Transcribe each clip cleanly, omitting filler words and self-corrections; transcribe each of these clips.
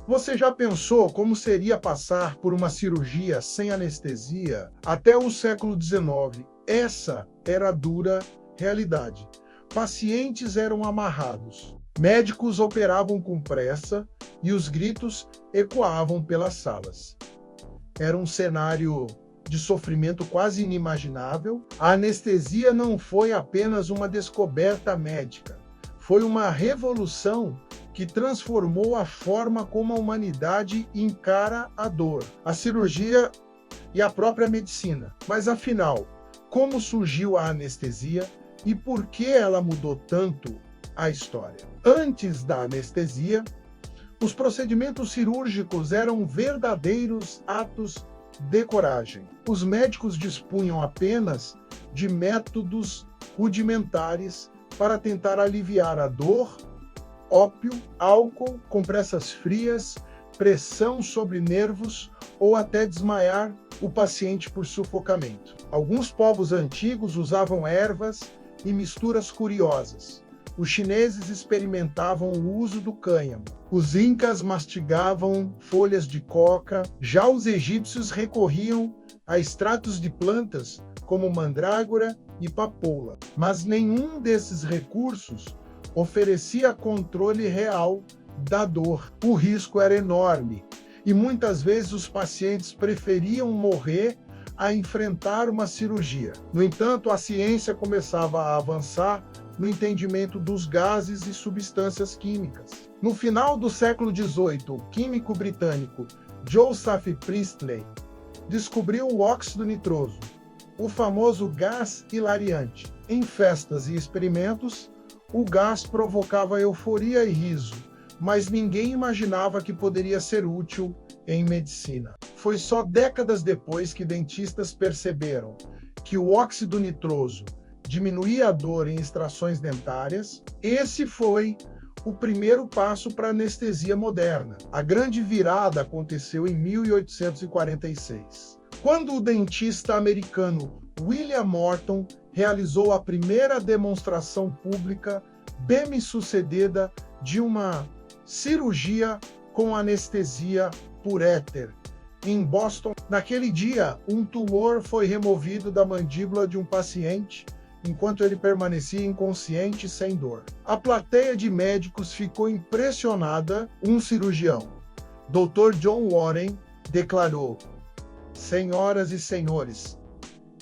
Você já pensou como seria passar por uma cirurgia sem anestesia? Até o século XIX, essa era a dura realidade. Pacientes eram amarrados, médicos operavam com pressa e os gritos ecoavam pelas salas. Era um cenário de sofrimento quase inimaginável. A anestesia não foi apenas uma descoberta médica, foi uma revolução que transformou a forma como a humanidade encara a dor, a cirurgia e a própria medicina. Mas afinal, como surgiu a anestesia e por que ela mudou tanto a história? Antes da anestesia, os procedimentos cirúrgicos eram verdadeiros atos de coragem. Os médicos dispunham apenas de métodos rudimentares para tentar aliviar a dor: ópio, álcool, compressas frias, pressão sobre nervos ou até desmaiar o paciente por sufocamento. Alguns povos antigos usavam ervas e misturas curiosas. Os chineses experimentavam o uso do cânhamo. Os incas mastigavam folhas de coca. Já os egípcios recorriam a extratos de plantas como mandrágora e papoula. Mas nenhum desses recursos oferecia controle real da dor. O risco era enorme e muitas vezes os pacientes preferiam morrer a enfrentar uma cirurgia. No entanto, a ciência começava a avançar no entendimento dos gases e substâncias químicas. No final do século XVIII, o químico britânico Joseph Priestley descobriu o óxido nitroso, o famoso gás hilariante. Em festas e experimentos, o gás provocava euforia e riso, mas ninguém imaginava que poderia ser útil em medicina. Foi só décadas depois que dentistas perceberam que o óxido nitroso diminuía a dor em extrações dentárias. Esse foi o primeiro passo para a anestesia moderna. A grande virada aconteceu em 1846, quando o dentista americano William Morton realizou a primeira demonstração pública bem-sucedida de uma cirurgia com anestesia por éter. Em Boston, naquele dia, um tumor foi removido da mandíbula de um paciente enquanto ele permanecia inconsciente e sem dor. A plateia de médicos ficou impressionada. Um cirurgião, Dr. John Warren, declarou: "Senhoras e senhores,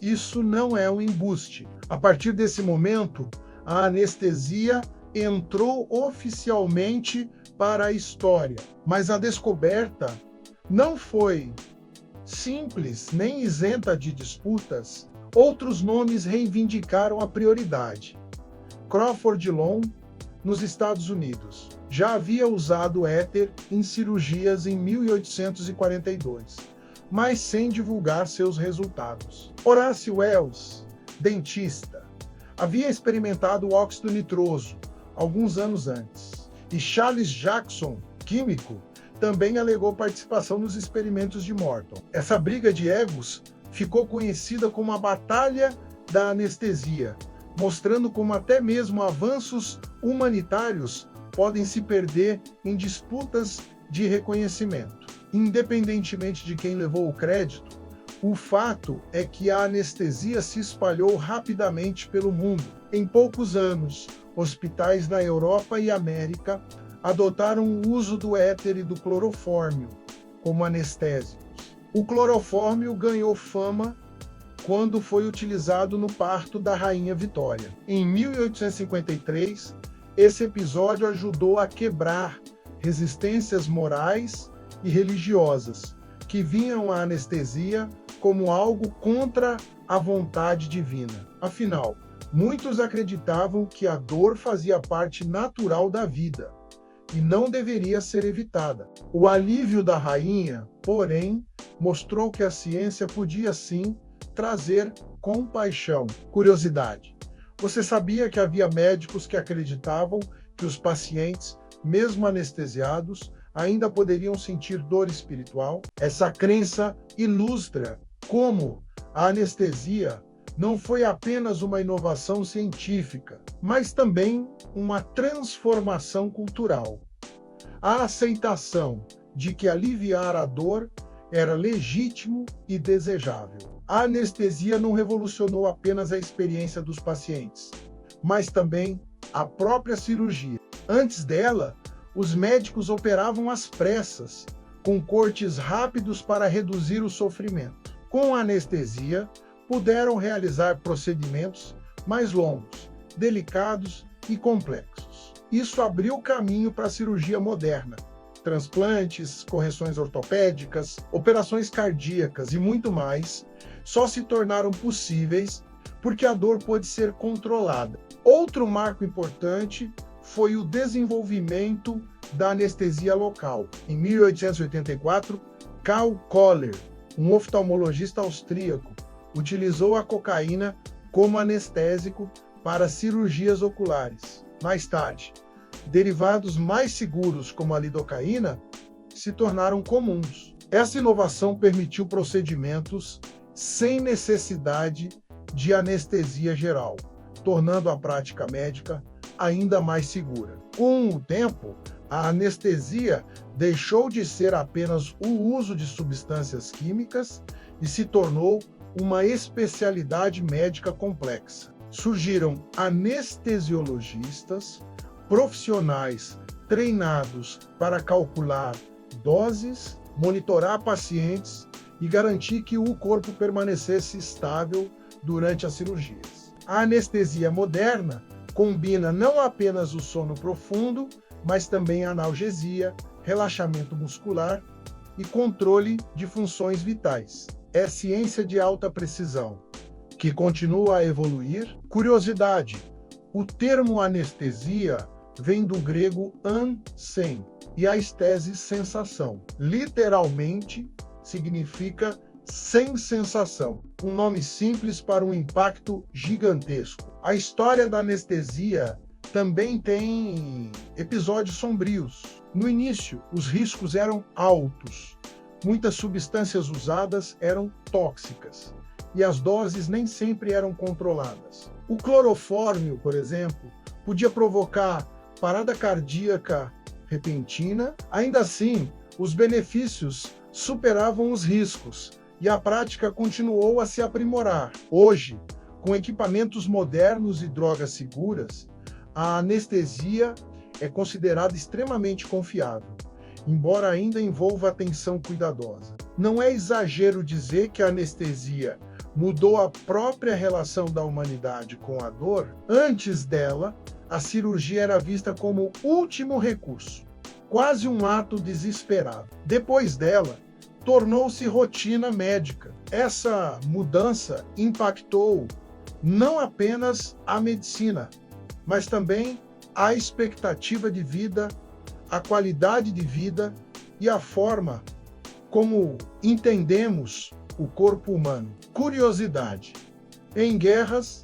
isso não é um embuste." A partir desse momento, a anestesia entrou oficialmente para a história. Mas a descoberta não foi simples nem isenta de disputas. Outros nomes reivindicaram a prioridade. Crawford Long, nos Estados Unidos, já havia usado éter em cirurgias em 1842, mas sem divulgar seus resultados. Horace Wells, dentista, havia experimentado o óxido nitroso alguns anos antes. E Charles Jackson, químico, também alegou participação nos experimentos de Morton. Essa briga de egos ficou conhecida como a Batalha da Anestesia, mostrando como até mesmo avanços humanitários podem se perder em disputas de reconhecimento. Independentemente de quem levou o crédito, o fato é que a anestesia se espalhou rapidamente pelo mundo. Em poucos anos, hospitais na Europa e América adotaram o uso do éter e do clorofórmio como anestésicos. O clorofórmio ganhou fama quando foi utilizado no parto da Rainha Vitória. Em 1853, esse episódio ajudou a quebrar resistências morais e religiosas que viam a anestesia como algo contra a vontade divina. Afinal, muitos acreditavam que a dor fazia parte natural da vida e não deveria ser evitada. O alívio da rainha, porém, mostrou que a ciência podia sim trazer compaixão. Curiosidade: você sabia que havia médicos que acreditavam que os pacientes, mesmo anestesiados, ainda poderiam sentir dor espiritual? Essa crença ilustra como a anestesia não foi apenas uma inovação científica, mas também uma transformação cultural. A aceitação de que aliviar a dor era legítimo e desejável. A anestesia não revolucionou apenas a experiência dos pacientes, mas também a própria cirurgia. Antes dela, os médicos operavam às pressas, com cortes rápidos para reduzir o sofrimento. Com a anestesia, puderam realizar procedimentos mais longos, delicados e complexos. Isso abriu caminho para a cirurgia moderna. Transplantes, correções ortopédicas, operações cardíacas e muito mais só se tornaram possíveis porque a dor pôde ser controlada. Outro marco importante foi o desenvolvimento da anestesia local. Em 1884, Karl Koller, um oftalmologista austríaco, utilizou a cocaína como anestésico para cirurgias oculares. Mais tarde, derivados mais seguros, como a lidocaína, se tornaram comuns. Essa inovação permitiu procedimentos sem necessidade de anestesia geral, tornando a prática médica ainda mais segura. Com o tempo, a anestesia deixou de ser apenas o uso de substâncias químicas e se tornou uma especialidade médica complexa. Surgiram anestesiologistas, profissionais treinados para calcular doses, monitorar pacientes e garantir que o corpo permanecesse estável durante as cirurgias. A anestesia moderna combina não apenas o sono profundo, mas também analgesia, relaxamento muscular e controle de funções vitais. É ciência de alta precisão, que continua a evoluir. Curiosidade: o termo anestesia vem do grego an-sen e a estese sensação. Literalmente significa sem sensação, um nome simples para um impacto gigantesco. A história da anestesia também tem episódios sombrios. No início, os riscos eram altos, muitas substâncias usadas eram tóxicas e as doses nem sempre eram controladas. O clorofórmio, por exemplo, podia provocar parada cardíaca repentina. Ainda assim, os benefícios superavam os riscos e a prática continuou a se aprimorar. Hoje, com equipamentos modernos e drogas seguras, a anestesia é considerada extremamente confiável, embora ainda envolva atenção cuidadosa. Não é exagero dizer que a anestesia mudou a própria relação da humanidade com a dor. Antes dela, a cirurgia era vista como último recurso, quase um ato desesperado. Depois dela, tornou-se rotina médica. Essa mudança impactou não apenas a medicina, mas também a expectativa de vida, a qualidade de vida e a forma como entendemos o corpo humano. Curiosidade: em guerras,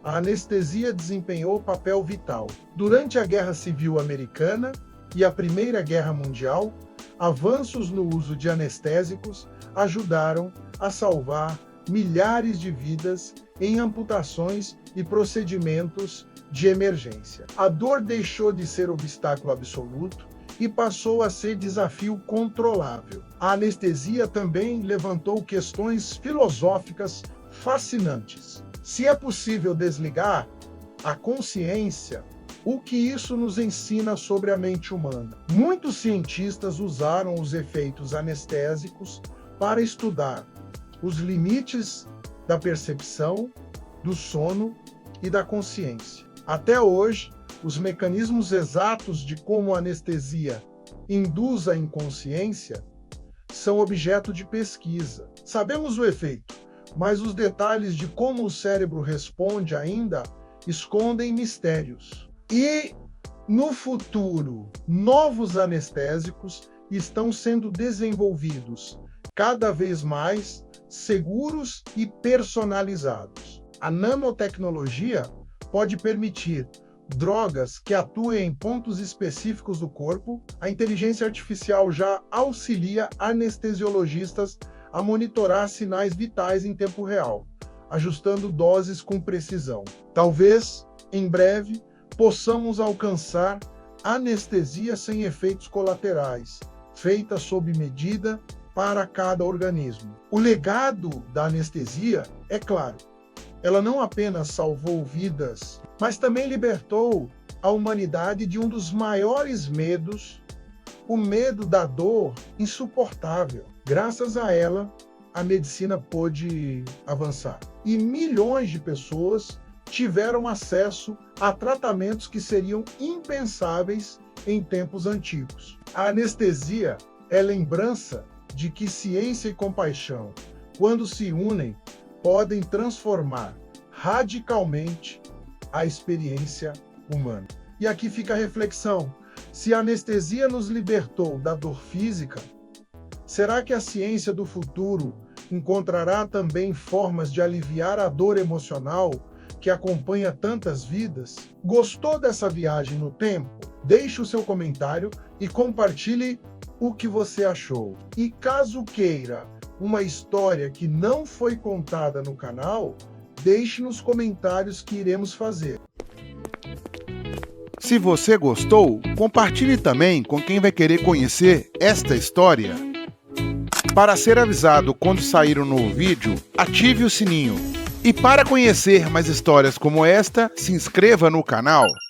a anestesia desempenhou papel vital. Durante a Guerra Civil Americana e a Primeira Guerra Mundial, avanços no uso de anestésicos ajudaram a salvar milhares de vidas em amputações e procedimentos de emergência. A dor deixou de ser obstáculo absoluto e passou a ser desafio controlável. A anestesia também levantou questões filosóficas fascinantes. Se é possível desligar a consciência, o que isso nos ensina sobre a mente humana? Muitos cientistas usaram os efeitos anestésicos para estudar os limites da percepção, do sono e da consciência. Até hoje, os mecanismos exatos de como a anestesia induz a inconsciência são objeto de pesquisa. Sabemos o efeito, mas os detalhes de como o cérebro responde ainda escondem mistérios. E, no futuro, novos anestésicos estão sendo desenvolvidos cada vez mais seguros e personalizados. A nanotecnologia pode permitir drogas que atuem em pontos específicos do corpo. A inteligência artificial já auxilia anestesiologistas a monitorar sinais vitais em tempo real, ajustando doses com precisão. Talvez, em breve, possamos alcançar anestesia sem efeitos colaterais, feita sob medida para cada organismo. O legado da anestesia, é claro, ela não apenas salvou vidas, mas também libertou a humanidade de um dos maiores medos, o medo da dor insuportável. Graças a ela, a medicina pôde avançar. E milhões de pessoas tiveram acesso a tratamentos que seriam impensáveis em tempos antigos. A anestesia é lembrança de que ciência e compaixão, quando se unem, podem transformar radicalmente a experiência humana. E aqui fica a reflexão: se a anestesia nos libertou da dor física, será que a ciência do futuro encontrará também formas de aliviar a dor emocional que acompanha tantas vidas? Gostou dessa viagem no tempo? Deixe o seu comentário e compartilhe o que você achou. E caso queira uma história que não foi contada no canal, deixe nos comentários que iremos fazer. Se você gostou, compartilhe também com quem vai querer conhecer esta história. Para ser avisado quando sair um novo vídeo, ative o sininho. E para conhecer mais histórias como esta, se inscreva no canal.